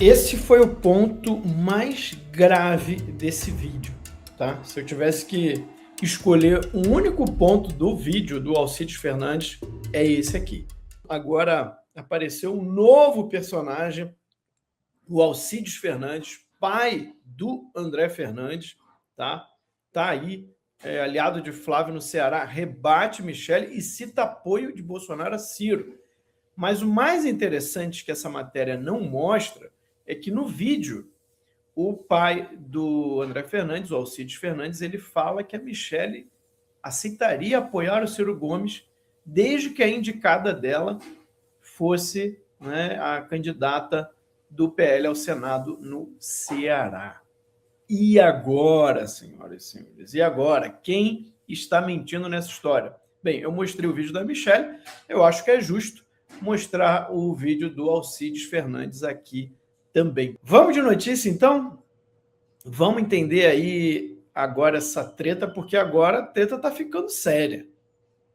Esse foi o ponto mais grave desse vídeo, tá? Se eu tivesse que escolher um único ponto do vídeo do Alcides Fernandes, é esse aqui. Agora apareceu um novo personagem, o Alcides Fernandes, pai do André Fernandes, tá? Tá aí, aliado de Flávio no Ceará, rebate Michele e cita apoio de Bolsonaro a Ciro. Mas o mais interessante que essa matéria não mostra é que no vídeo o pai do André Fernandes, o Alcides Fernandes, ele fala que a Michele aceitaria apoiar o Ciro Gomes desde que a indicada dela fosse, né, a candidata do PL ao Senado no Ceará. E agora, senhoras e senhores? E agora? Quem está mentindo nessa história? Bem, eu mostrei o vídeo da Michele, eu acho que é justo mostrar o vídeo do Alcides Fernandes aqui também. Vamos de notícia, então? Vamos entender aí agora essa treta, porque agora a treta está ficando séria.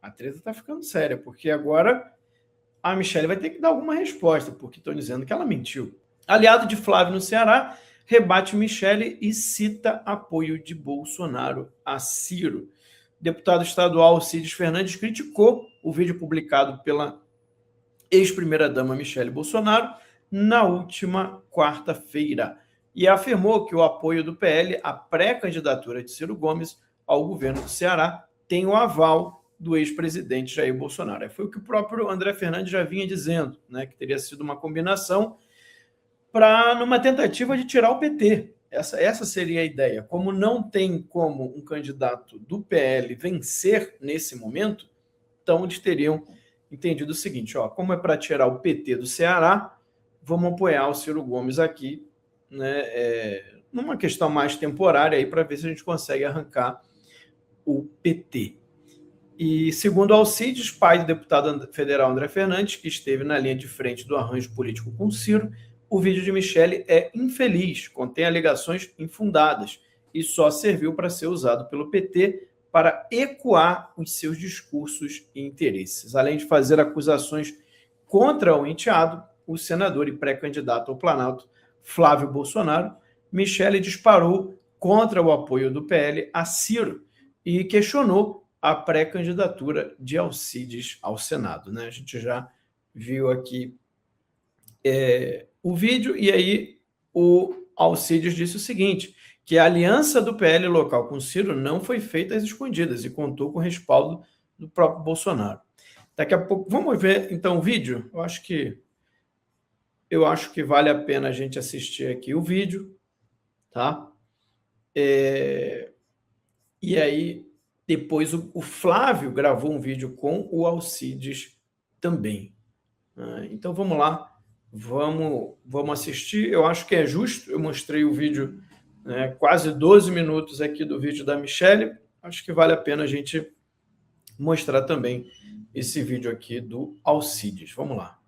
A treta está ficando séria, porque agora a Michele vai ter que dar alguma resposta, porque estão dizendo que ela mentiu. Aliado de Flávio no Ceará, rebate Michele e cita apoio de Bolsonaro a Ciro. Deputado estadual Alcides Fernandes criticou o vídeo publicado pela ex-primeira-dama Michele Bolsonaro na última quarta-feira e afirmou que o apoio do PL à pré-candidatura de Ciro Gomes ao governo do Ceará tem o aval do ex-presidente Jair Bolsonaro. Foi o que o próprio André Fernandes já vinha dizendo, né, que teria sido uma combinação numa tentativa de tirar o PT. Essa seria a ideia. Como não tem como um candidato do PL vencer nesse momento, então eles teriam entendido o seguinte, ó, como é para tirar o PT do Ceará, vamos apoiar o Ciro Gomes aqui, né, numa questão mais temporária aí para ver se a gente consegue arrancar o PT. E segundo Alcides, pai do deputado federal André Fernandes, que esteve na linha de frente do arranjo político com Ciro, o vídeo de Michele é infeliz, contém alegações infundadas e só serviu para ser usado pelo PT para ecoar os seus discursos e interesses. Além de fazer acusações contra o enteado, o senador e pré-candidato ao Planalto, Flávio Bolsonaro, Michele disparou contra o apoio do PL a Ciro e questionou a pré-candidatura de Alcides ao Senado. Né? A gente já viu aqui o vídeo, e aí o Alcides disse o seguinte, que a aliança do PL local com Ciro não foi feita às escondidas e contou com o respaldo do próprio Bolsonaro. Daqui a pouco, vamos ver então o vídeo? Eu acho que vale a pena a gente assistir aqui o vídeo, tá? E aí, depois o Flávio gravou um vídeo com o Alcides também. Então vamos lá, vamos assistir. Eu acho que é justo, eu mostrei o vídeo, né, quase 12 minutos aqui do vídeo da Michele, acho que vale a pena a gente mostrar também esse vídeo aqui do Alcides. Vamos lá.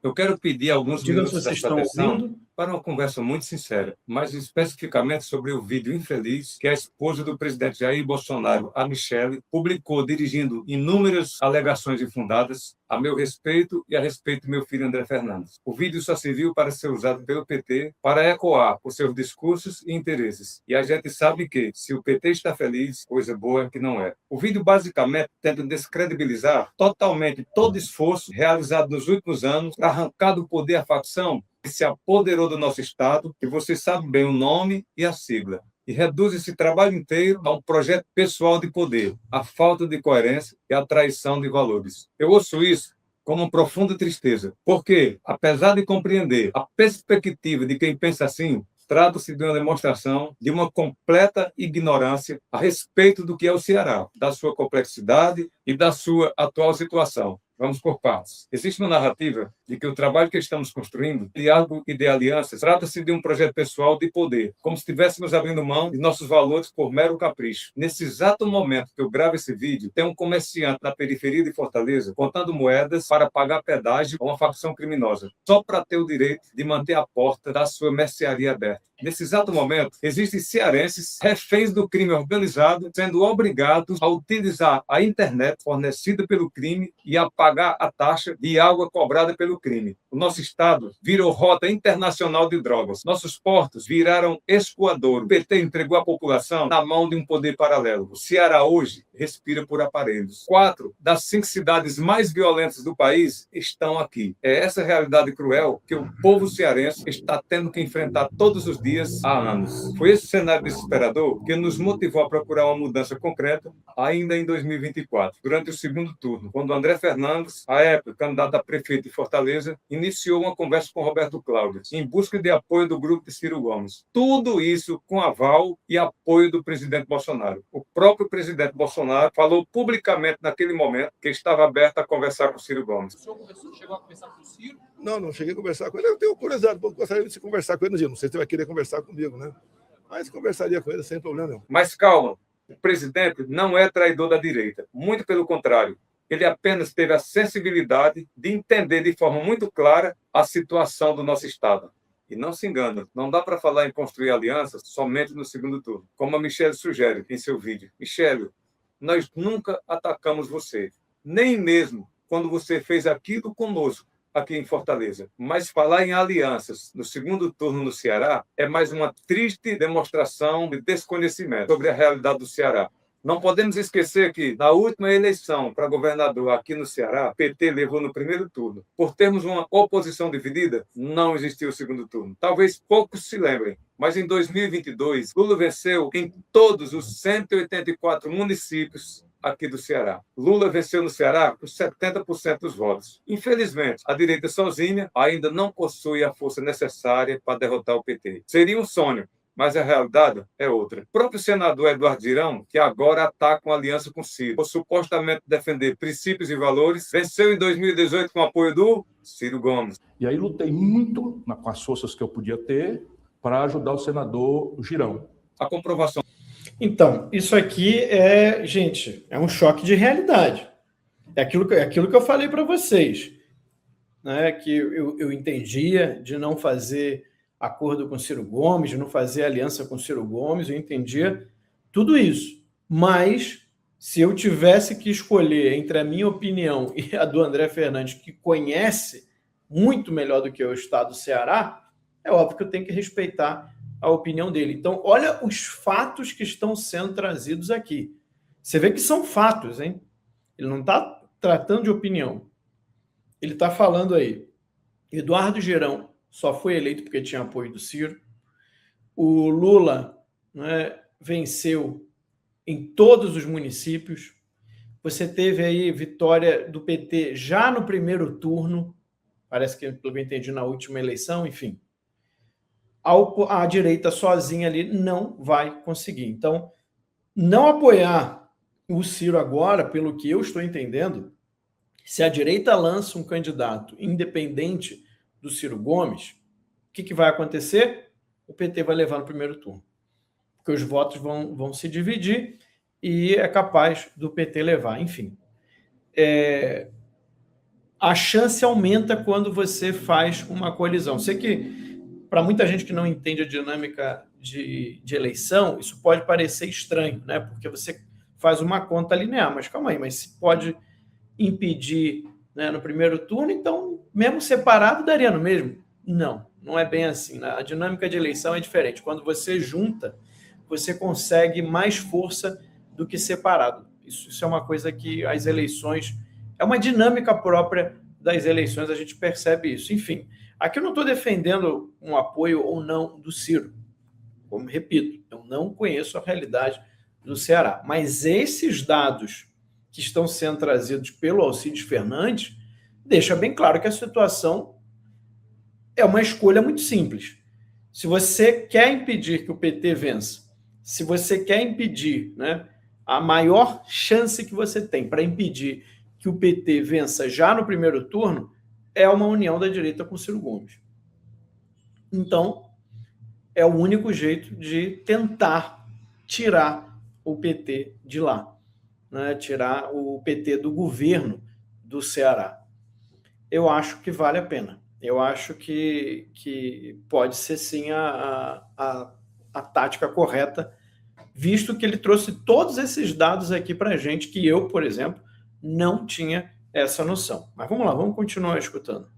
Eu quero pedir alguns minutos se da vocês sua estão atenção ouvindo. para uma conversa muito sincera, mas especificamente sobre o vídeo infeliz que a esposa do presidente Jair Bolsonaro, a Michele, publicou dirigindo inúmeras alegações infundadas a meu respeito e a respeito do meu filho André Fernandes. O vídeo só serviu para ser usado pelo PT para ecoar os seus discursos e interesses. E a gente sabe que, se o PT está feliz, coisa boa que não é. O vídeo basicamente tenta descredibilizar totalmente todo esforço realizado nos últimos anos para arrancar do poder a facção que se apoderou do nosso Estado, que você sabe bem o nome e a sigla, e reduz esse trabalho inteiro a um projeto pessoal de poder, a falta de coerência e a traição de valores. Eu ouço isso com uma profunda tristeza, porque, apesar de compreender a perspectiva de quem pensa assim, trata-se de uma demonstração de uma completa ignorância a respeito do que é o Ceará, da sua complexidade e da sua atual situação. Vamos por partes. Existe uma narrativa de que o trabalho que estamos construindo, diálogo e de alianças, trata-se de um projeto pessoal de poder, como se estivéssemos abrindo mão de nossos valores por mero capricho. Nesse exato momento que eu gravo esse vídeo, tem um comerciante na periferia de Fortaleza contando moedas para pagar pedágio a uma facção criminosa, só para ter o direito de manter a porta da sua mercearia aberta. Nesse exato momento, existem cearenses reféns do crime organizado sendo obrigados a utilizar a internet fornecida pelo crime e a pagar a taxa de água cobrada pelo crime. O nosso estado virou rota internacional de drogas. Nossos portos viraram escoadouro. O PT entregou a população na mão de um poder paralelo. O Ceará hoje respira por aparelhos. 4 das 5 cidades mais violentas do país estão aqui. É essa realidade cruel que o povo cearense está tendo que enfrentar todos os dias há anos. Foi esse cenário desesperador que nos motivou a procurar uma mudança concreta ainda em 2024, durante o segundo turno, quando André Fernandes, à época candidato a prefeito de Fortaleza, iniciou uma conversa com Roberto Cláudio, em busca de apoio do grupo de Ciro Gomes. Tudo isso com aval e apoio do presidente Bolsonaro. O próprio presidente Bolsonaro falou publicamente naquele momento que estava aberto a conversar com Ciro Gomes. O senhor chegou a conversar com o Ciro? Não cheguei a conversar com ele. Eu tenho curiosidade, gostaria de se conversar com ele no dia. Não sei se ele vai querer conversar comigo, né? Mas conversaria com ele sem problema nenhum. Mas calma, o presidente não é traidor da direita. Muito pelo contrário. Ele apenas teve a sensibilidade de entender de forma muito clara a situação do nosso Estado. E não se engana, não dá para falar em construir alianças somente no segundo turno, como a Michelle sugere em seu vídeo. Michelle, nós nunca atacamos você, nem mesmo quando você fez aquilo conosco aqui em Fortaleza. Mas falar em alianças no segundo turno no Ceará é mais uma triste demonstração de desconhecimento sobre a realidade do Ceará. Não podemos esquecer que, na última eleição para governador aqui no Ceará, o PT levou no primeiro turno. Por termos uma oposição dividida, não existiu o segundo turno. Talvez poucos se lembrem, mas em 2022, Lula venceu em todos os 184 municípios aqui do Ceará. Lula venceu no Ceará por 70% dos votos. Infelizmente, a direita sozinha ainda não possui a força necessária para derrotar o PT. Seria um sonho, mas a realidade é outra. O próprio senador Eduardo Girão, que agora ataca uma aliança com Ciro, por supostamente defender princípios e valores, venceu em 2018 com o apoio do Ciro Gomes. E aí lutei muito com as forças que eu podia ter para ajudar o senador Girão. A comprovação. Então, isso aqui gente, é um choque de realidade. É aquilo que eu falei para vocês, né? Que eu entendia de não fazer acordo com Ciro Gomes, de não fazer aliança com Ciro Gomes, eu entendia tudo isso. Mas, se eu tivesse que escolher entre a minha opinião e a do André Fernandes, que conhece muito melhor do que eu o estado do Ceará, é óbvio que eu tenho que respeitar a opinião dele. Então, olha os fatos que estão sendo trazidos aqui. Você vê que são fatos, hein? Ele não está tratando de opinião. Ele está falando aí, Eduardo Girão só foi eleito porque tinha apoio do Ciro. O Lula, né, venceu em todos os municípios. Você teve aí vitória do PT já no primeiro turno, parece que, pelo que eu entendi, na última eleição, enfim. A direita sozinha ali não vai conseguir. Então, não apoiar o Ciro agora, pelo que eu estou entendendo, se a direita lança um candidato independente do Ciro Gomes, o que vai acontecer? O PT vai levar no primeiro turno. Porque os votos vão se dividir e é capaz do PT levar. Enfim, a chance aumenta quando você faz uma coalizão. Sei que, para muita gente que não entende a dinâmica de eleição, isso pode parecer estranho, né? Porque você faz uma conta linear, mas calma aí, mas se pode impedir, né, no primeiro turno, então, mesmo separado, daria no mesmo? Não é bem assim. Né? A dinâmica de eleição é diferente. Quando você junta, você consegue mais força do que separado. Isso é uma coisa que as eleições... É uma dinâmica própria das eleições, a gente percebe isso. Enfim, aqui eu não estou defendendo um apoio ou não do Ciro. Como repito, eu não conheço a realidade do Ceará. Mas esses dados que estão sendo trazidos pelo Alcides Fernandes deixa bem claro que a situação é uma escolha muito simples. Se você quer impedir que o PT vença, se você quer impedir, né, a maior chance que você tem para impedir que o PT vença já no primeiro turno é uma união da direita com Ciro Gomes. Então, é o único jeito de tentar tirar o PT de lá, né? Tirar o PT do governo do Ceará. Eu acho que vale a pena. Eu acho que pode ser sim a tática correta, visto que ele trouxe todos esses dados aqui para a gente, que eu, por exemplo, não tinha essa noção. Mas vamos lá, vamos continuar escutando.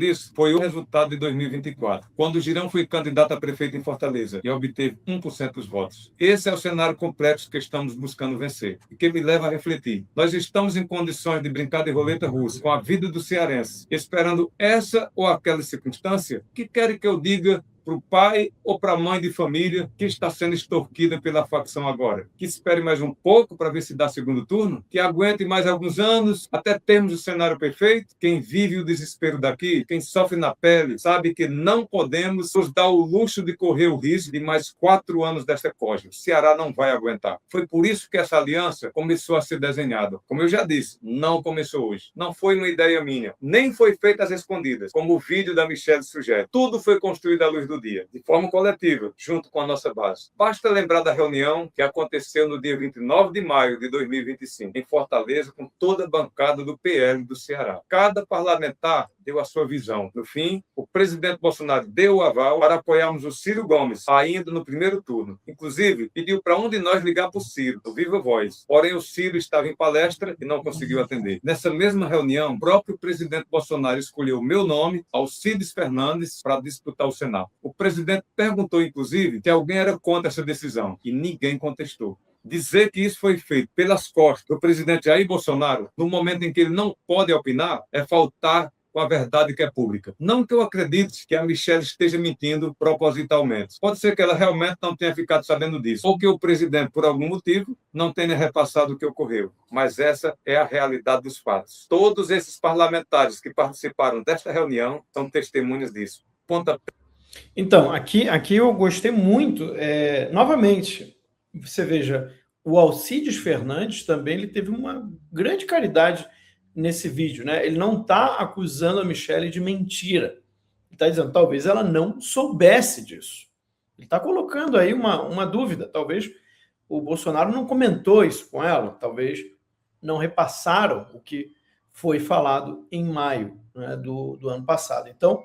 Disso foi o resultado de 2024, quando o Girão foi candidato a prefeito em Fortaleza e obteve 1% dos votos. Esse é o cenário complexo que estamos buscando vencer e que me leva a refletir. Nós estamos em condições de brincar de roleta russa com a vida do cearense, esperando essa ou aquela circunstância? Que querem que eu diga para o pai ou para a mãe de família que está sendo extorquida pela facção agora? Que espere mais um pouco para ver se dá segundo turno? Que aguente mais alguns anos até termos o cenário perfeito? Quem vive o desespero daqui, quem sofre na pele, sabe que não podemos nos dar o luxo de correr o risco de mais 4 anos desta corja. O Ceará não vai aguentar. Foi por isso que essa aliança começou a ser desenhada. Como eu já disse, não começou hoje. Não foi uma ideia minha. Nem foi feita às escondidas, como o vídeo da Michelle sugere. Tudo foi construído à luz do dia, de forma coletiva, junto com a nossa base. Basta lembrar da reunião que aconteceu no dia 29 de maio de 2025, em Fortaleza, com toda a bancada do PL do Ceará. Cada parlamentar deu a sua visão. No fim, o presidente Bolsonaro deu o aval para apoiarmos o Ciro Gomes, ainda no primeiro turno. Inclusive, pediu para um de nós ligar para o Ciro, do Viva Voz. Porém, o Ciro estava em palestra e não conseguiu atender. Nessa mesma reunião, o próprio presidente Bolsonaro escolheu o meu nome, Alcides Fernandes, para disputar o Senado. O presidente perguntou, inclusive, se alguém era contra essa decisão, e ninguém contestou. Dizer que isso foi feito pelas costas do presidente Jair Bolsonaro, no momento em que ele não pode opinar, é faltar com a verdade que é pública. Não que eu acredite que a Michelle esteja mentindo propositalmente. Pode ser que ela realmente não tenha ficado sabendo disso, ou que o presidente, por algum motivo, não tenha repassado o que ocorreu. Mas essa é a realidade dos fatos. Todos esses parlamentares que participaram desta reunião são testemunhas disso. Então, aqui eu gostei muito. Novamente, você veja, o Alcides Fernandes também ele teve uma grande caridade nesse vídeo, né? Ele não está acusando a Michelle de mentira. Ele está dizendo, talvez ela não soubesse disso. Ele está colocando aí uma dúvida. Talvez o Bolsonaro não comentou isso com ela, talvez não repassaram o que foi falado em maio, né, do ano passado. Então,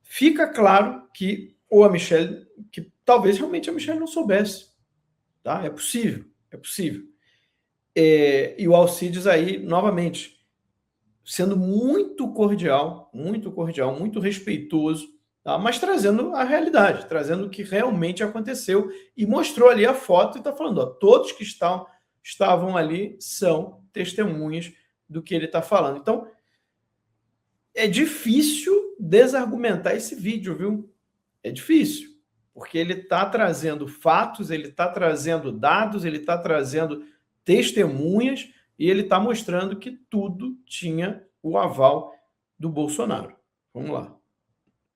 fica claro que ou a Michelle, que talvez realmente a Michelle não soubesse. Tá? É possível, é possível. E o Alcides aí, novamente, sendo muito cordial, muito respeitoso, tá? Mas trazendo a realidade, trazendo o que realmente aconteceu e mostrou ali a foto e está falando, ó, todos que estavam ali são testemunhas do que ele está falando. Então, é difícil desargumentar esse vídeo, viu? É difícil, porque ele está trazendo fatos, ele está trazendo dados, ele está trazendo testemunhas e ele está mostrando que tudo tinha o aval do Bolsonaro. Vamos lá.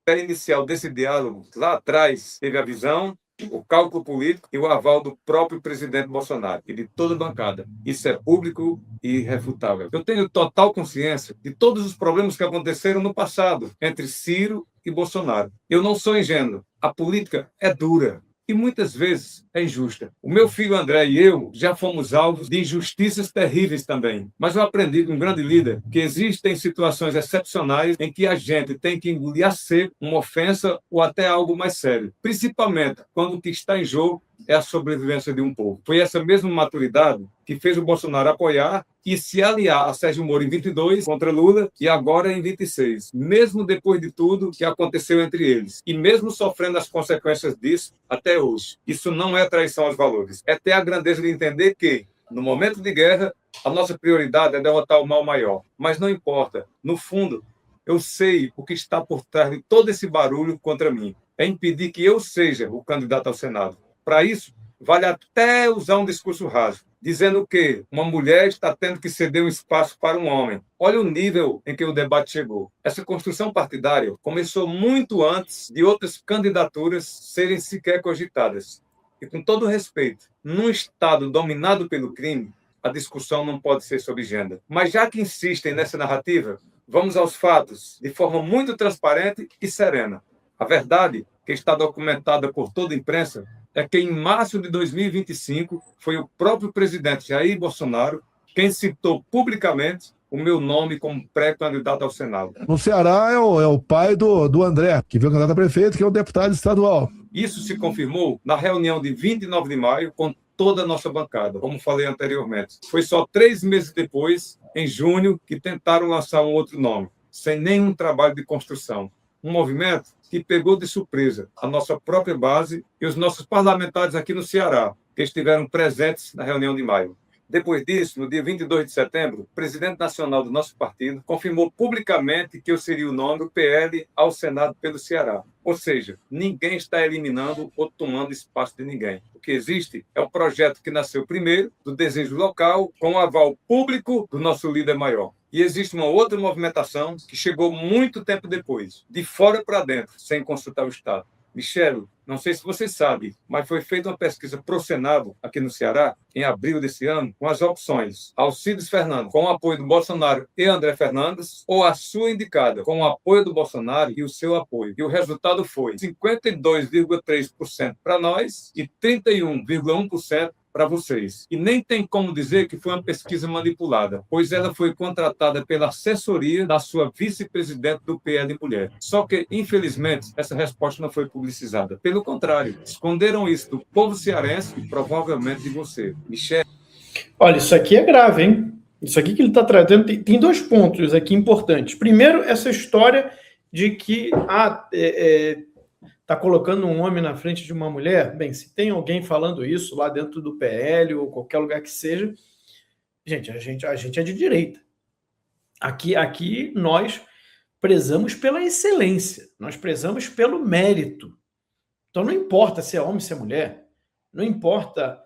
A inicial desse diálogo, lá atrás, teve a visão, o cálculo político e o aval do próprio presidente Bolsonaro e de toda a bancada. Isso é público e irrefutável. Eu tenho total consciência de todos os problemas que aconteceram no passado entre Ciro e Bolsonaro. Eu não sou ingênuo. A política é dura e muitas vezes é injusta. O meu filho André e eu já fomos alvos de injustiças terríveis também. Mas eu aprendi com um grande líder que existem situações excepcionais em que a gente tem que engolir a seco uma ofensa ou até algo mais sério. Principalmente quando o que está em jogo é a sobrevivência de um povo. Foi essa mesma maturidade que fez o Bolsonaro apoiar e se aliar a Sérgio Moro em 22 contra Lula e agora em 26, mesmo depois de tudo que aconteceu entre eles e mesmo sofrendo as consequências disso até hoje. Isso não é traição aos valores, é ter a grandeza de entender que, no momento de guerra, a nossa prioridade é derrotar o mal maior. Mas não importa, no fundo, eu sei o que está por trás de todo esse barulho contra mim. É impedir que eu seja o candidato ao Senado. Para isso, vale até usar um discurso raso, dizendo que uma mulher está tendo que ceder um espaço para um homem. Olha o nível em que o debate chegou. Essa construção partidária começou muito antes de outras candidaturas serem sequer cogitadas. E com todo respeito, num Estado dominado pelo crime, a discussão não pode ser sobre gênero. Mas já que insistem nessa narrativa, vamos aos fatos, de forma muito transparente e serena. A verdade, que está documentada por toda a imprensa, é que em março de 2025 foi o próprio presidente Jair Bolsonaro quem citou publicamente o meu nome como pré-candidato ao Senado. No Ceará é o pai do André, que veio candidato a prefeito, que é o deputado estadual. Isso se confirmou na reunião de 29 de maio com toda a nossa bancada, como falei anteriormente. Foi só 3 meses depois, em junho, que tentaram lançar um outro nome, sem nenhum trabalho de construção. Um movimento que pegou de surpresa a nossa própria base e os nossos parlamentares aqui no Ceará, que estiveram presentes na reunião de maio. Depois disso, no dia 22 de setembro, o presidente nacional do nosso partido confirmou publicamente que eu seria o nome do PL ao Senado pelo Ceará. Ou seja, ninguém está eliminando ou tomando espaço de ninguém. O que existe é um projeto que nasceu primeiro do desejo local, com o aval público do nosso líder maior. E existe uma outra movimentação que chegou muito tempo depois, de fora para dentro, sem consultar o Estado. Michele, não sei se você sabe, mas foi feita uma pesquisa pro Senado, aqui no Ceará, em abril desse ano, com as opções Alcides Fernandes, com o apoio do Bolsonaro e André Fernandes, ou a sua indicada, com o apoio do Bolsonaro e o seu apoio. E o resultado foi 52,3% para nós e 31,1% para vocês. E nem tem como dizer que foi uma pesquisa manipulada, pois ela foi contratada pela assessoria da sua vice-presidente do PL Mulher. Só que, infelizmente, essa resposta não foi publicizada. Pelo contrário, esconderam isso do povo cearense e provavelmente de você. Michele. Olha, isso aqui é grave, hein? Isso aqui que ele está tratando tem 2 pontos aqui importantes. Primeiro, essa história de que está colocando um homem na frente de uma mulher. Bem, se tem alguém falando isso lá dentro do PL ou qualquer lugar que seja, gente, a gente é de direita. Aqui nós prezamos pela excelência, nós prezamos pelo mérito. Então não importa se é homem, se é mulher, não importa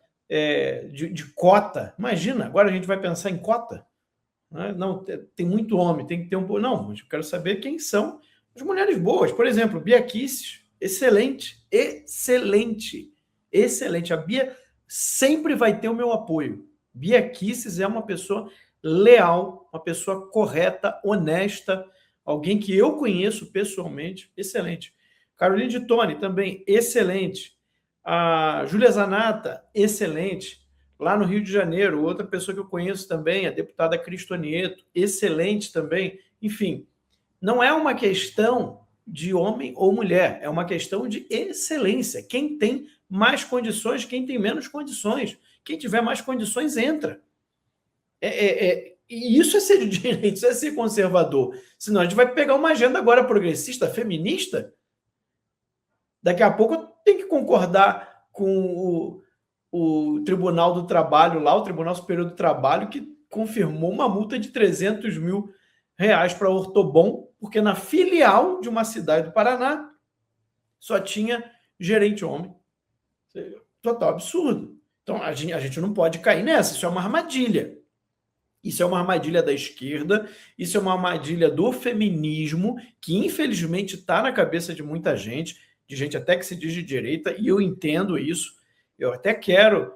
de cota. Imagina, agora a gente vai pensar em cota. Não, tem muito homem, tem que ter um... Não, eu quero saber quem são as mulheres boas. Por exemplo, Bia Kicis, excelente. A Bia sempre vai ter o meu apoio. Bia Kicis é uma pessoa leal, uma pessoa correta, honesta, alguém que eu conheço pessoalmente, excelente. Caroline de Tone, também excelente. A Júlia Zanata, excelente. Lá no Rio de Janeiro, outra pessoa que eu conheço também, a deputada Cristonieto, excelente também. Enfim, não é uma questão de homem ou mulher, é uma questão de excelência. Quem tem mais condições, quem tem menos condições. Quem tiver mais condições, entra. E isso é ser de direita, isso é ser conservador. Senão a gente vai pegar uma agenda agora progressista, feminista. Daqui a pouco eu tenho que concordar com o Tribunal do Trabalho lá, o Tribunal Superior do Trabalho, que confirmou uma multa de R$300 mil para a Ortobon, porque na filial de uma cidade do Paraná só tinha gerente homem. Total absurdo. Então a gente não pode cair nessa, isso é uma armadilha. Isso é uma armadilha da esquerda, isso é uma armadilha do feminismo, que infelizmente está na cabeça de muita gente, de gente até que se diz de direita, e eu entendo isso. Eu até quero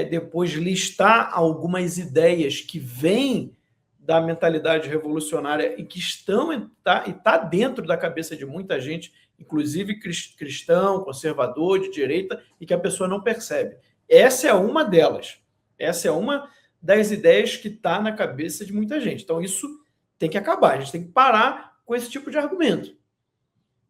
depois listar algumas ideias que vêm da mentalidade revolucionária e que está dentro da cabeça de muita gente, inclusive cristão, conservador, de direita, e que a pessoa não percebe. Essa é uma delas. Essa é uma das ideias que está na cabeça de muita gente. Então, isso tem que acabar. A gente tem que parar com esse tipo de argumento.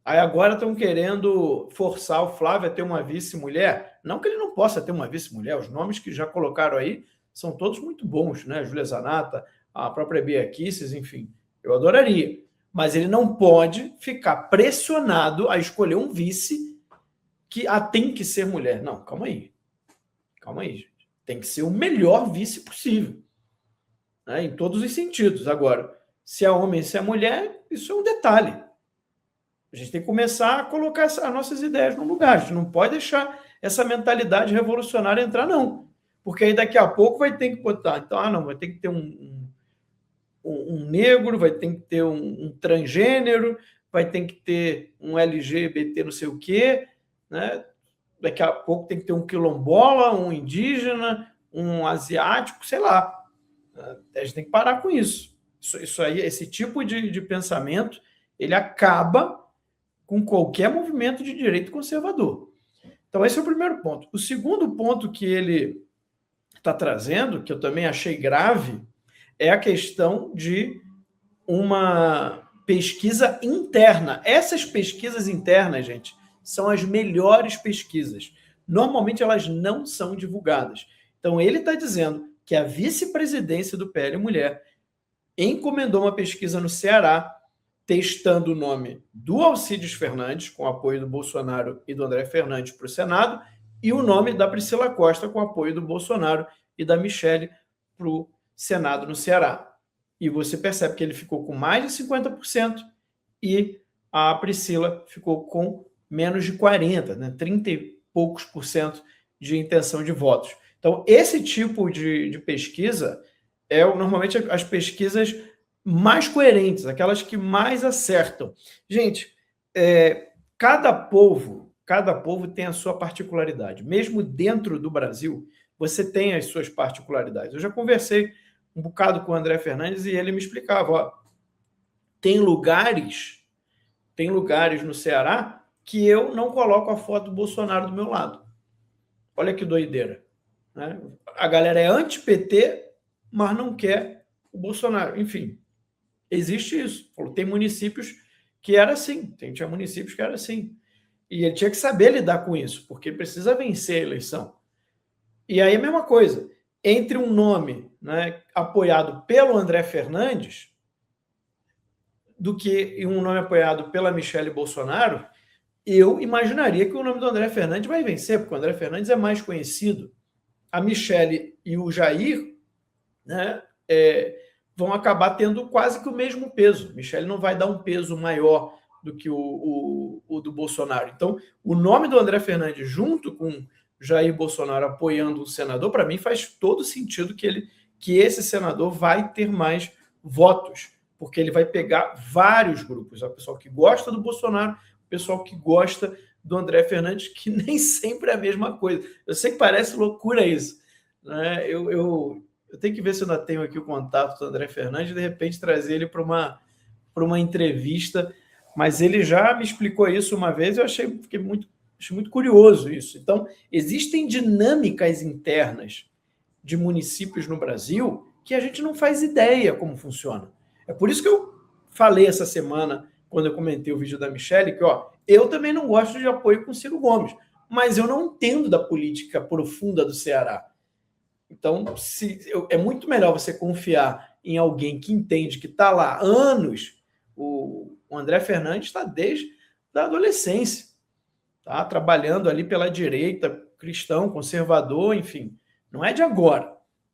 Aí agora estão querendo forçar o Flávio a ter uma vice-mulher. Não que ele não possa ter uma vice-mulher. Os nomes que já colocaram aí são todos muito bons, né? Júlia Zanata, a própria Bia Kicis, enfim. Eu adoraria. Mas ele não pode ficar pressionado a escolher um vice que tem que ser mulher. Não, calma aí. Calma aí, gente. Tem que ser o melhor vice possível, né? Em todos os sentidos. Agora, se é homem, se é mulher, isso é um detalhe. A gente tem que começar a colocar as nossas ideias no lugar. A gente não pode deixar essa mentalidade revolucionária entrar, não. Porque aí daqui a pouco vai ter que botar... Então, não, vai ter que ter um negro, vai ter que ter um transgênero, vai ter que ter um LGBT não sei o quê, né? Daqui a pouco tem que ter um quilombola, um indígena, um asiático, sei lá. A gente tem que parar com isso. Isso aí, esse tipo de pensamento, ele acaba com qualquer movimento de direito conservador. Então, esse é o primeiro ponto. O segundo ponto que ele está trazendo, que eu também achei grave, é a questão de uma pesquisa interna. Essas pesquisas internas, gente, são as melhores pesquisas. Normalmente elas não são divulgadas. Então ele está dizendo que a vice-presidência do PL Mulher encomendou uma pesquisa no Ceará testando o nome do Alcides Fernandes, com apoio do Bolsonaro e do André Fernandes para o Senado, e o nome da Priscila Costa, com apoio do Bolsonaro e da Michelle para o Senado no Ceará. E você percebe que ele ficou com mais de 50% e a Priscila ficou com menos de 40%, né? 30 e poucos por cento de intenção de votos. Então, esse tipo de pesquisa é normalmente as pesquisas mais coerentes, aquelas que mais acertam. Gente, cada povo tem a sua particularidade. Mesmo dentro do Brasil, você tem as suas particularidades. Eu já conversei um bocado com o André Fernandes e ele me explicava, ó, tem lugares no Ceará que eu não coloco a foto do Bolsonaro do meu lado. Olha que doideira, né? A galera é anti-PT, mas não quer o Bolsonaro. Enfim, existe isso. Tem municípios que era assim, tinha municípios que era assim. E ele tinha que saber lidar com isso, porque precisa vencer a eleição. E aí a mesma coisa, entre um nome, né, apoiado pelo André Fernandes do que um nome apoiado pela Michelle Bolsonaro, eu imaginaria que o nome do André Fernandes vai vencer, porque o André Fernandes é mais conhecido. A Michelle e o Jair, né, vão acabar tendo quase que o mesmo peso. Michelle não vai dar um peso maior do que o do Bolsonaro. Então, o nome do André Fernandes junto com Jair Bolsonaro apoiando o senador, para mim faz todo sentido que esse senador vai ter mais votos, porque ele vai pegar vários grupos, o pessoal que gosta do Bolsonaro, o pessoal que gosta do André Fernandes, que nem sempre é a mesma coisa. Eu sei que parece loucura isso, né? Eu tenho que ver se eu ainda tenho aqui o contato do André Fernandes, de repente trazer ele para uma entrevista, mas ele já me explicou isso uma vez, eu achei muito curioso isso. Então, existem dinâmicas internas de municípios no Brasil que a gente não faz ideia como funciona. É por isso que eu falei essa semana, quando eu comentei o vídeo da Michelle, que eu também não gosto de apoio com Ciro Gomes, mas eu não entendo da política profunda do Ceará. Então, é muito melhor você confiar em alguém que entende, que está lá há anos. O André Fernandes está desde a adolescência, tá trabalhando ali pela direita, cristão, conservador, enfim, não é de agora.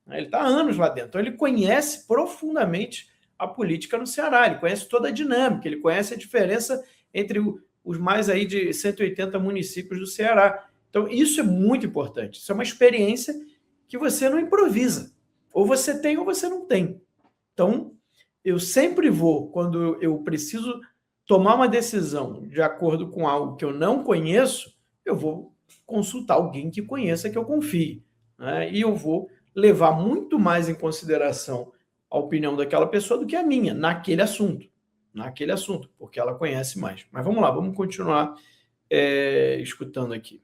Ele está há anos lá dentro. Então, ele conhece profundamente a política no Ceará, ele conhece toda a dinâmica, ele conhece a diferença entre os mais aí de 180 municípios do Ceará. Então, isso é muito importante. Isso é uma experiência que você não improvisa. Ou você tem ou você não tem. Então, eu sempre vou, quando eu preciso tomar uma decisão de acordo com algo que eu não conheço, eu vou consultar alguém que conheça, que eu confie, né? E eu vou levar muito mais em consideração a opinião daquela pessoa do que a minha, naquele assunto, porque ela conhece mais. Mas vamos lá, vamos continuar escutando aqui.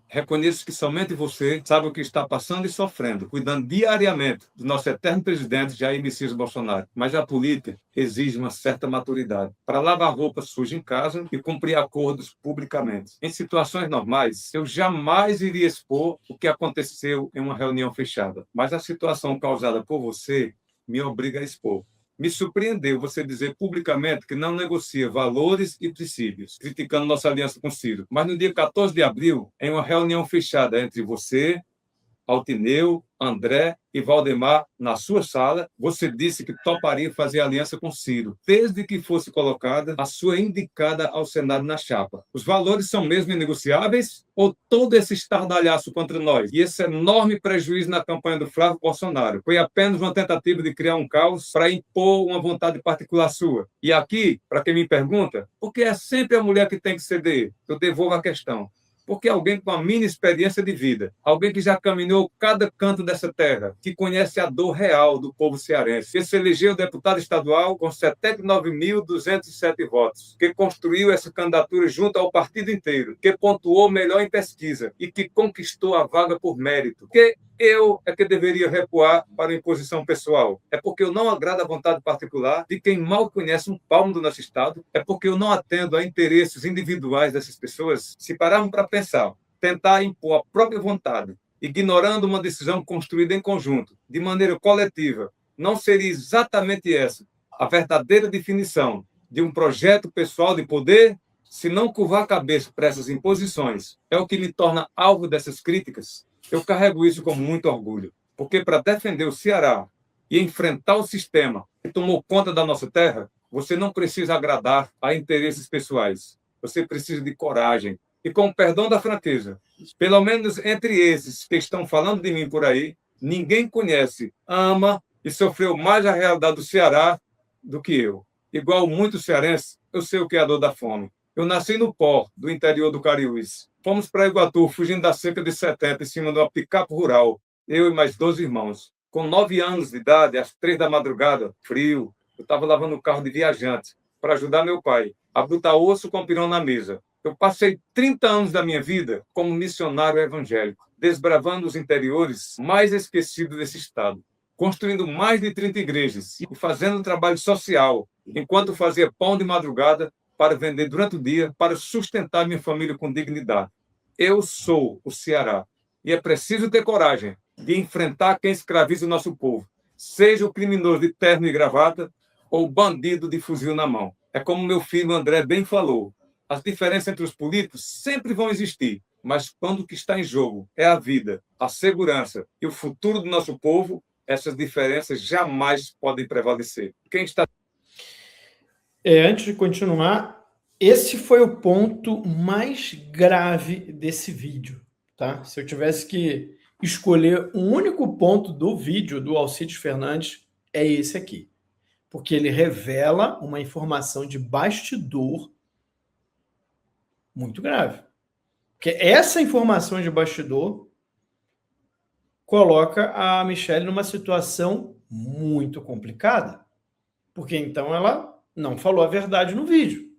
Reconheço que somente você sabe o que está passando e sofrendo, cuidando diariamente do nosso eterno presidente Jair Messias Bolsonaro. Mas a política exige uma certa maturidade para lavar roupa suja em casa e cumprir acordos publicamente. Em situações normais, eu jamais iria expor o que aconteceu em uma reunião fechada. Mas a situação causada por você me obriga a expor. Me surpreendeu você dizer publicamente que não negocia valores e princípios, criticando nossa aliança com Ciro. Mas no dia 14 de abril, em uma reunião fechada entre você, Altineu, André e Valdemar, na sua sala, você disse que toparia fazer aliança com Ciro, desde que fosse colocada a sua indicada ao Senado na chapa. Os valores são mesmo inegociáveis? Ou todo esse estardalhaço contra nós e esse enorme prejuízo na campanha do Flávio Bolsonaro foi apenas uma tentativa de criar um caos para impor uma vontade particular sua? E aqui, para quem me pergunta, por que é sempre a mulher que tem que ceder? Eu devolvo a questão. Porque alguém com a mínima experiência de vida, alguém que já caminhou cada canto dessa terra, que conhece a dor real do povo cearense, que se elegeu deputado estadual com 79.207 votos, que construiu essa candidatura junto ao partido inteiro, que pontuou melhor em pesquisa e que conquistou a vaga por mérito, que Eu é que deveria recuar para a imposição pessoal. É porque eu não agrado à vontade particular de quem mal conhece um palmo do nosso Estado. É porque eu não atendo a interesses individuais dessas pessoas. Se pararmos para pensar, tentar impor a própria vontade, ignorando uma decisão construída em conjunto, de maneira coletiva, não seria exatamente essa a verdadeira definição de um projeto pessoal de poder? Se não curvar a cabeça para essas imposições é o que me torna alvo dessas críticas, eu carrego isso com muito orgulho, porque para defender o Ceará e enfrentar o sistema que tomou conta da nossa terra, você não precisa agradar a interesses pessoais. Você precisa de coragem. E com o perdão da franqueza, pelo menos entre esses que estão falando de mim por aí, ninguém conhece, ama e sofreu mais a realidade do Ceará do que eu. Igual muitos cearenses, eu sei o que é a dor da fome. Eu nasci no pó do interior do Cariús. Fomos para Iguatu, fugindo da seca de 70, em cima de uma picape rural. Eu e mais 12 irmãos. Com 9 anos de idade, às 3 da madrugada, frio, eu estava lavando o carro de viajante para ajudar meu pai a botar osso com pirão na mesa. Eu passei 30 anos da minha vida como missionário evangélico, desbravando os interiores mais esquecidos desse estado, construindo mais de 30 igrejas e fazendo um trabalho social, enquanto fazia pão de madrugada para vender durante o dia, para sustentar minha família com dignidade. Eu sou o Ceará e é preciso ter coragem de enfrentar quem escraviza o nosso povo, seja o criminoso de terno e gravata ou o bandido de fuzil na mão. É como meu filho André bem falou, as diferenças entre os políticos sempre vão existir, mas quando o que está em jogo é a vida, a segurança e o futuro do nosso povo, essas diferenças jamais podem prevalecer. Quem está... Antes de continuar, esse foi o ponto mais grave desse vídeo, tá? Se eu tivesse que escolher um único ponto do vídeo do Alcides Fernandes, é esse aqui. Porque ele revela uma informação de bastidor muito grave. Porque essa informação de bastidor coloca a Michelle numa situação muito complicada. Porque então ela não falou a verdade no vídeo.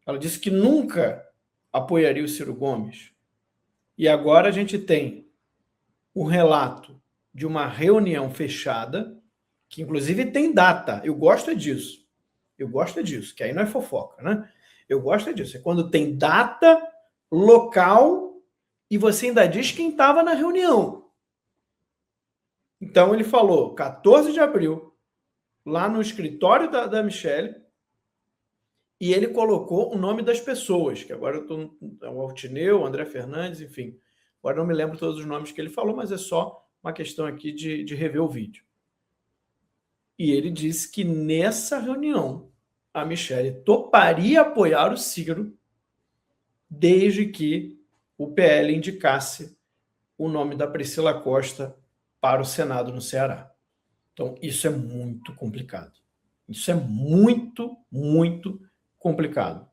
Ela disse que nunca apoiaria o Ciro Gomes. E agora a gente tem o relato de uma reunião fechada, que inclusive tem data. Eu gosto disso. Eu gosto disso, que aí não é fofoca, né? Eu gosto disso. É quando tem data, local, e você ainda diz quem estava na reunião. Então ele falou 14 de abril, lá no escritório da Michelle, e ele colocou o nome das pessoas, que agora eu tô, o Altineu, o André Fernandes, enfim. Agora não me lembro todos os nomes que ele falou, mas é só uma questão aqui de rever o vídeo. E ele disse que nessa reunião a Michelle toparia apoiar o Ciro desde que o PL indicasse o nome da Priscila Costa para o Senado no Ceará. Então, isso é muito complicado. Isso é muito, muito complicado.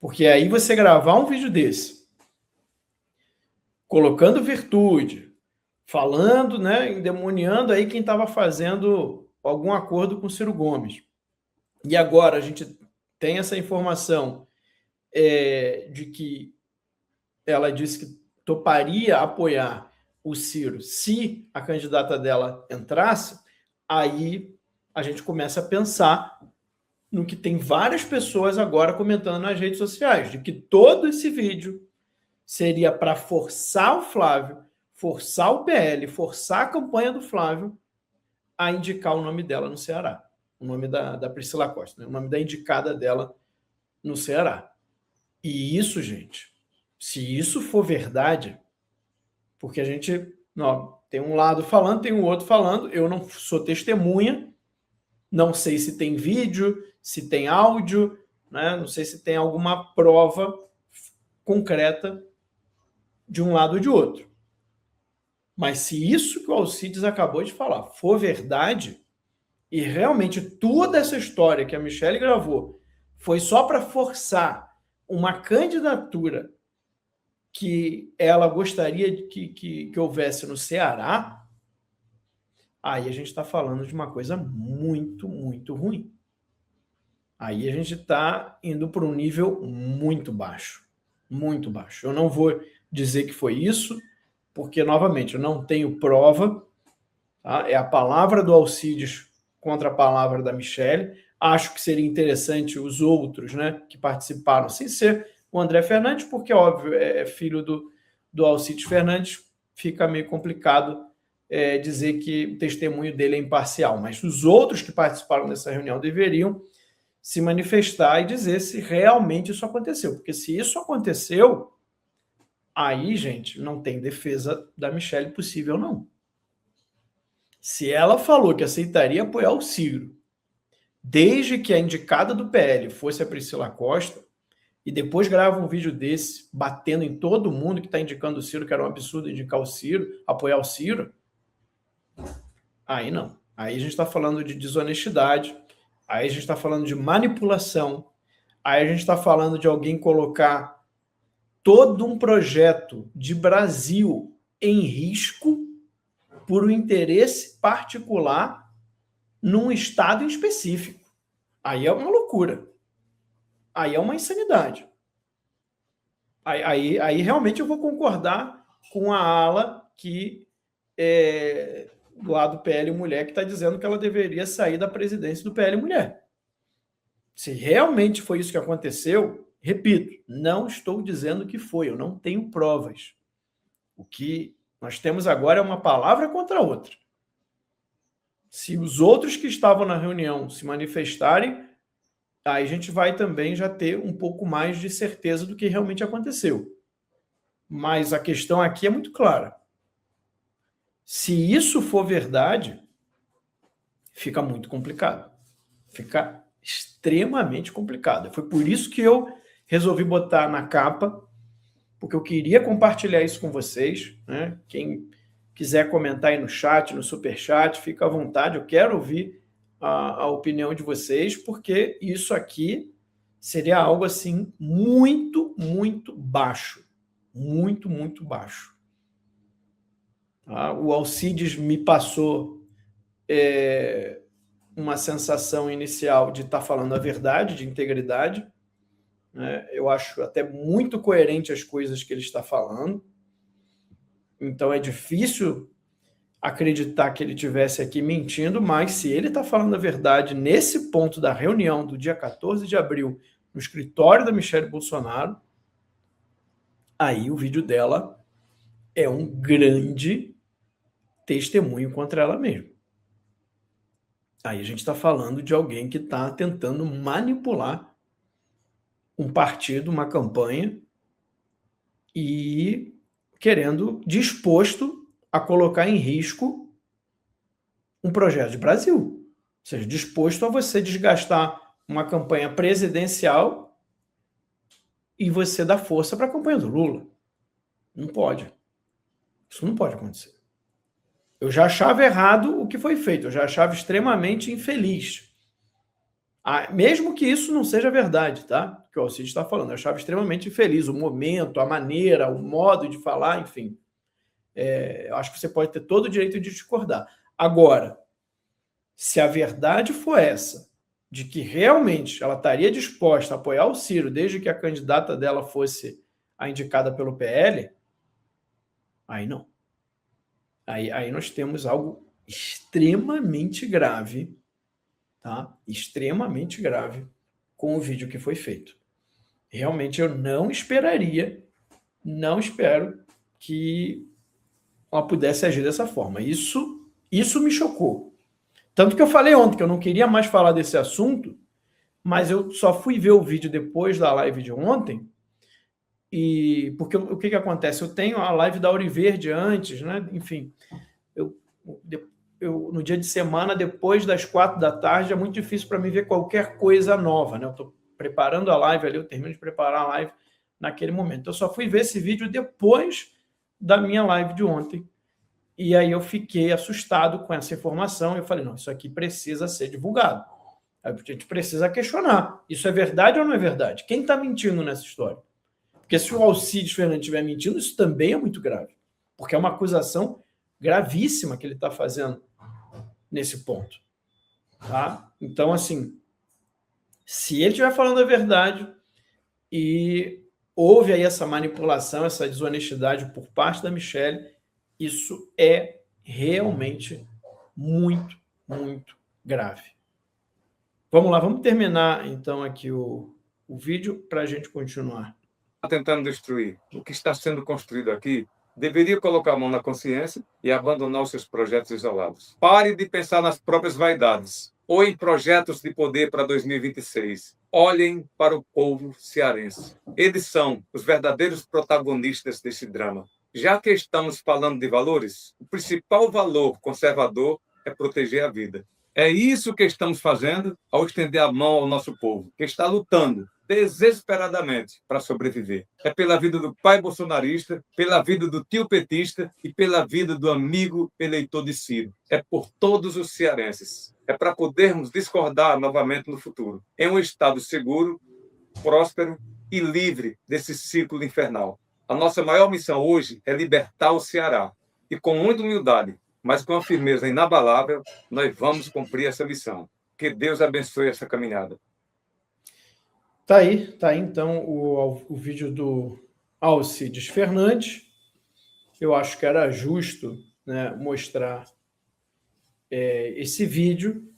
Porque aí você gravar um vídeo desse, colocando virtude, falando, né, endemoniando aí quem estava fazendo algum acordo com o Ciro Gomes. E agora a gente tem essa informação de que ela disse que toparia apoiar o Ciro se a candidata dela entrasse. Aí a gente começa a pensar no que tem várias pessoas agora comentando nas redes sociais, de que todo esse vídeo seria para forçar o Flávio, forçar o PL, forçar a campanha do Flávio a indicar o nome dela no Ceará. O nome da Priscila Costa, né? O nome da indicada dela no Ceará. E isso, gente, se isso for verdade, porque a gente... Não, tem um lado falando, tem um outro falando. Eu não sou testemunha, não sei se tem vídeo, se tem áudio, né? Não sei se tem alguma prova concreta de um lado ou de outro. Mas se isso que o Alcides acabou de falar for verdade, e realmente toda essa história que a Michelle gravou foi só para forçar uma candidatura que ela gostaria que houvesse no Ceará, aí a gente está falando de uma coisa muito, muito ruim. Aí a gente está indo para um nível muito baixo. Muito baixo. Eu não vou dizer que foi isso, porque, novamente, eu não tenho prova, tá? É a palavra do Alcides contra a palavra da Michelle. Acho que seria interessante os outros, né, que participaram, sem ser o André Fernandes, porque, óbvio, é filho do Alcides Fernandes, fica meio complicado dizer que o testemunho dele é imparcial, mas os outros que participaram dessa reunião deveriam se manifestar e dizer se realmente isso aconteceu, porque se isso aconteceu, aí, gente, não tem defesa da Michelle possível, não. Se ela falou que aceitaria apoiar o Ciro, desde que a indicada do PL fosse a Priscila Costa, e depois grava um vídeo desse, batendo em todo mundo que está indicando o Ciro, que era um absurdo indicar o Ciro, apoiar o Ciro, aí não. Aí a gente está falando de desonestidade, aí a gente está falando de manipulação, aí a gente está falando de alguém colocar todo um projeto de Brasil em risco por um interesse particular num estado em específico. Aí é uma loucura. Aí é uma insanidade. Aí realmente eu vou concordar com a ala que do lado do PL Mulher, que está dizendo que ela deveria sair da presidência do PL Mulher. Se realmente foi isso que aconteceu, repito, não estou dizendo que foi, eu não tenho provas. O que nós temos agora é uma palavra contra a outra. Se os outros que estavam na reunião se manifestarem, aí a gente vai também já ter um pouco mais de certeza do que realmente aconteceu. Mas a questão aqui é muito clara. Se isso for verdade, fica muito complicado. Fica extremamente complicado. Foi por isso que eu resolvi botar na capa, porque eu queria compartilhar isso com vocês, né? Quem quiser comentar aí no chat, no superchat, fica à vontade. Eu quero ouvir a opinião de vocês, porque isso aqui seria algo assim muito, muito baixo. Muito, muito baixo. Tá? O Alcides me passou uma sensação inicial de estar falando a verdade, de integridade. Né? Eu acho até muito coerente as coisas que ele está falando. Então é difícil acreditar que ele estivesse aqui mentindo, mas se ele está falando a verdade nesse ponto da reunião do dia 14 de abril, no escritório da Michelle Bolsonaro, aí o vídeo dela é um grande testemunho contra ela mesma. Aí a gente está falando de alguém que está tentando manipular um partido, uma campanha, e disposto a colocar em risco um projeto de Brasil. Ou seja, disposto a você desgastar uma campanha presidencial e você dar força para a campanha do Lula. Não pode. Isso não pode acontecer. Eu já achava errado o que foi feito, eu já achava extremamente infeliz. Mesmo que isso não seja verdade, tá? Que o Alcides está falando, eu achava extremamente infeliz o momento, a maneira, o modo de falar, enfim. Eu acho que você pode ter todo o direito de discordar. Agora, se a verdade for essa, de que realmente ela estaria disposta a apoiar o Ciro desde que a candidata dela fosse a indicada pelo PL, aí não. Aí nós temos algo extremamente grave, tá? Extremamente grave com o vídeo que foi feito. Realmente eu não espero que ela pudesse agir dessa forma. Isso me chocou. Tanto que eu falei ontem que eu não queria mais falar desse assunto, mas eu só fui ver o vídeo depois da live de ontem, porque o que acontece? Eu tenho a live da Auriverde antes, né? Enfim, eu no dia de semana, depois das 4 da tarde, é muito difícil para mim ver qualquer coisa nova, né? Eu estou preparando a live ali, eu termino de preparar a live naquele momento. Eu só fui ver esse vídeo depois da minha live de ontem. E aí eu fiquei assustado com essa informação. Eu falei, não, isso aqui precisa ser divulgado. A gente precisa questionar. Isso é verdade ou não é verdade? Quem está mentindo nessa história? Porque se o Alcides Fernandes estiver mentindo, isso também é muito grave. Porque é uma acusação gravíssima que ele está fazendo nesse ponto. Tá? Então, assim, se ele estiver falando a verdade e houve aí essa manipulação, essa desonestidade por parte da Michelle, Isso é realmente muito, muito grave. Vamos lá, vamos terminar então aqui o vídeo para a gente continuar. Tentando destruir o que está sendo construído aqui, deveria colocar a mão na consciência e abandonar os seus projetos isolados. Pare de pensar nas próprias vaidades ou em projetos de poder para 2026. Olhem para o povo cearense. Eles são os verdadeiros protagonistas desse drama. Já que estamos falando de valores, o principal valor conservador é proteger a vida. É isso que estamos fazendo ao estender a mão ao nosso povo, que está lutando desesperadamente para sobreviver. É pela vida do pai bolsonarista, pela vida do tio petista e pela vida do amigo eleitor de Ciro. É por todos os cearenses. É para podermos discordar novamente no futuro, em um estado seguro, próspero e livre desse círculo infernal. A nossa maior missão hoje é libertar o Ceará. E com muita humildade, mas com a firmeza inabalável, nós vamos cumprir essa missão. Que Deus abençoe essa caminhada. Tá aí então o vídeo do Alcides Fernandes. Eu acho que era justo, né, mostrar esse vídeo,